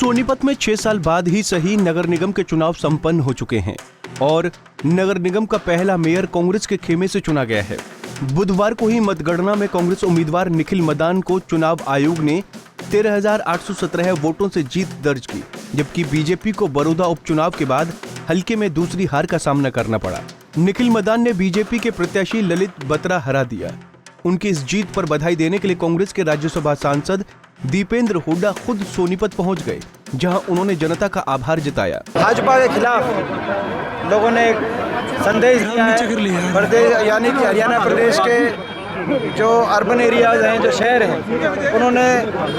सोनीपत में 6 साल बाद ही सही नगर निगम के चुनाव संपन्न हो चुके हैं और नगर निगम का पहला मेयर कांग्रेस के खेमे से चुना गया है। बुधवार को ही मतगणना में कांग्रेस उम्मीदवार निखिल मदान को चुनाव आयोग ने 13,817 वोटों से जीत दर्ज की, जबकि बीजेपी को बड़ौदा उपचुनाव के बाद हल्के में दूसरी हार का सामना करना पड़ा। निखिल मदान ने बीजेपी के प्रत्याशी ललित बत्रा हरा दिया। उनकी इस जीत पर बधाई देने के लिए कांग्रेस के राज्यसभा सांसद दीपेंद्र हुड्डा खुद सोनीपत पहुंच गए, जहां उन्होंने जनता का आभार जताया। भाजपा के खिलाफ लोगों ने एक संदेश दिया है। प्रदेश यानी कि हरियाणा प्रदेश के जो अर्बन एरियाज हैं, जो शहर हैं, उन्होंने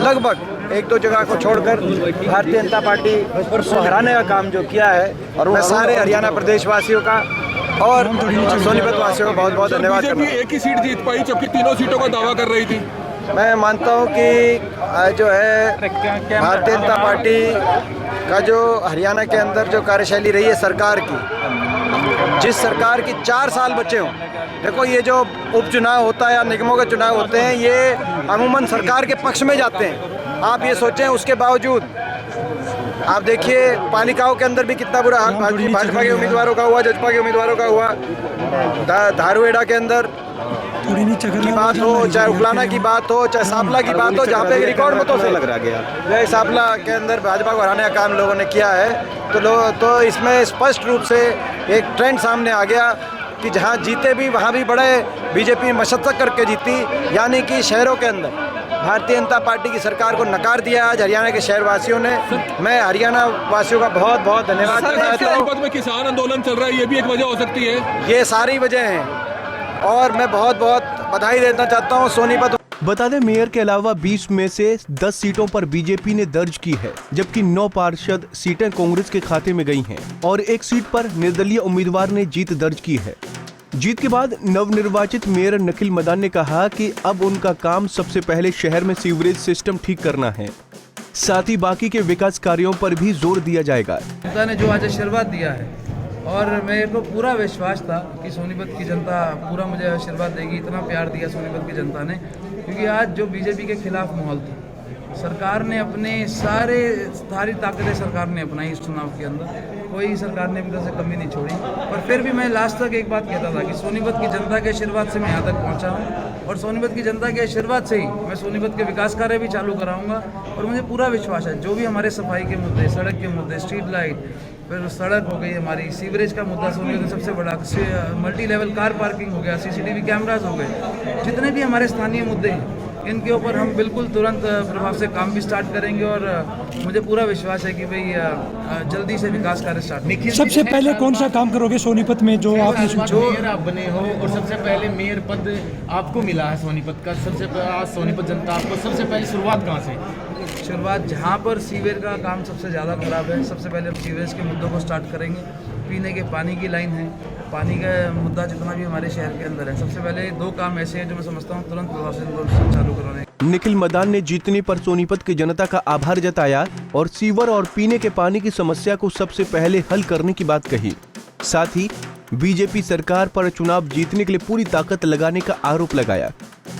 लगभग एक दो जगह को छोड़कर भारतीय जनता पार्टी को हराने का काम जो किया है, और मैं सारे हरियाणा प्रदेश वासियों का और सोनीपत वासियों का बहुत बहुत धन्यवाद करता हूं। एक ही सीट जीत पाई जबकि तीनों सीटों का दावा कर रही थी। मैं मानता हूं कि जो है भारतीय जनता पार्टी का जो हरियाणा के अंदर जो कार्यशैली रही है सरकार की, जिस सरकार की 4 साल बचे हों। देखो, ये जो उपचुनाव होता है या निगमों के चुनाव होते हैं, ये अमूमन सरकार के पक्ष में जाते हैं। आप ये सोचें, उसके बावजूद आप देखिए पालिकाओं के अंदर भी कितना बुरा हाल भाजपा के उम्मीदवारों का हुआ, जजपा के उम्मीदवारों का हुआ। धारूहेड़ा के अंदर की बात हो, चाहे उकलाना की बात हो, चाहे सांपला की बात हो, जहाँ पे रिकॉर्ड मतों से लग रहा गया, वह सांपला के अंदर भाजपा को हराने का काम लोगों ने किया है। तो इसमें स्पष्ट रूप से एक ट्रेंड सामने आ गया कि जहाँ जीते भी वहाँ भी बड़े बीजेपी मशक्कत करके जीती, यानी कि शहरों के अंदर भारतीय जनता पार्टी की सरकार को नकार दिया आज हरियाणा के शहर वासियों ने। मैं हरियाणा वासियों का बहुत बहुत धन्यवाद करना चाहता हूँ। सोनीपत में किसान आंदोलन चल रहा है, ये भी एक वजह हो सकती है। ये सारी वजह हैं और मैं बहुत बहुत बधाई देना चाहता हूँ सोनीपत। बता दें, मेयर के अलावा 20 में से 10 सीटों पर बीजेपी ने दर्ज की है, जबकि 9 पार्षद सीटें कांग्रेस के खाते में गई हैं और एक सीट पर निर्दलीय उम्मीदवार ने जीत दर्ज की है। जीत के बाद नवनिर्वाचित मेयर निखिल मदान ने कहा कि अब उनका काम सबसे पहले शहर में सीवरेज सिस्टम ठीक करना है, साथ ही बाकी के विकास कार्यों पर भी जोर दिया जाएगा। जनता ने जो आज आशीर्वाद दिया है, और मेरे को पूरा विश्वास था कि सोनीपत की जनता पूरा मुझे आशीर्वाद देगी। इतना प्यार दिया सोनीपत की जनता ने, क्योंकि आज जो बीजेपी के खिलाफ माहौल था, सरकार ने अपने सारी ताकतें सरकार ने अपनाई इस चुनाव के अंदर। कोई सरकार ने भी से कमी नहीं छोड़ी। और फिर भी मैं लास्ट तक एक बात कहता था कि सोनीपत की जनता के आशीर्वाद से मैं यहाँ तक पहुँचा हूँ, और सोनीपत की जनता के आशीर्वाद से ही मैं सोनीपत के विकास कार्य भी चालू कराऊंगा। और मुझे पूरा विश्वास है, जो भी हमारे सफाई के मुद्दे, सड़क के मुद्दे, स्ट्रीट लाइट, फिर सड़क हो गई, हमारी सीवरेज का मुद्दा सोनीपत में सबसे बड़ा, मल्टी लेवल कार पार्किंग हो गया, CCTV कैमराज हो गए, जितने भी हमारे स्थानीय मुद्दे हैं, इनके ऊपर हम बिल्कुल तुरंत प्रभाव से काम भी स्टार्ट करेंगे। और मुझे पूरा विश्वास है कि भाई जल्दी से विकास कार्य स्टार्ट। सबसे पहले कौन सा काम करोगे सोनीपत में जो आपने मेयर आप बने हो, और सबसे पहले मेयर पद आपको मिला है सोनीपत का, सबसे पहले सोनीपत जनता आपको सबसे पहले शुरुआत कहाँ से? शुरुआत जहाँ पर सीवर का काम सबसे ज़्यादा खराब है, सबसे पहले हम सीवरेज के मुद्दों को स्टार्ट करेंगे। पीने के पानी की लाइन है, पानी का मुद्दा जितना भी हमारे शहर के अंदर है, सबसे पहले 2 काम ऐसे हैं जो मैं समझता हूँ तुरंत प्रभाव से चालू कराने। निखिल मदान ने जीतने पर सोनीपत की जनता का आभार जताया और सीवर और पीने के पानी की समस्या को सबसे पहले हल करने की बात कही। साथ ही बीजेपी सरकार पर चुनाव जीतने के लिए पूरी ताकत लगाने का आरोप लगाया।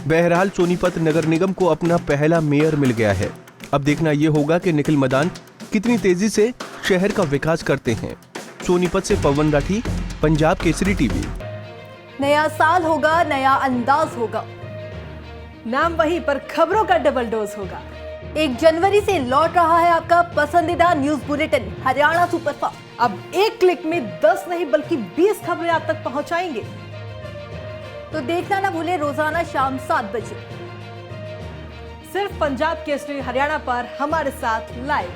बहरहाल सोनीपत नगर निगम को अपना पहला मेयर मिल गया है। अब देखना यह होगा कि निखिल मदान कितनी तेजी से शहर का विकास करते हैं। सोनीपत से पवन राठी, पंजाब केसरी टीवी। नया साल होगा, नया अंदाज होगा, नाम वही पर खबरों का डबल डोज होगा। 1 जनवरी से लौट रहा है आपका पसंदीदा न्यूज बुलेटिन हरियाणा सुपरफास्ट। अब एक क्लिक में 10 नहीं बल्कि 20 खबरें आप तक पहुंचाएंगे। तो देखना ना भूले रोजाना शाम 7 बजे सिर्फ पंजाब केसरी हरियाणा पर हमारे साथ लाइव।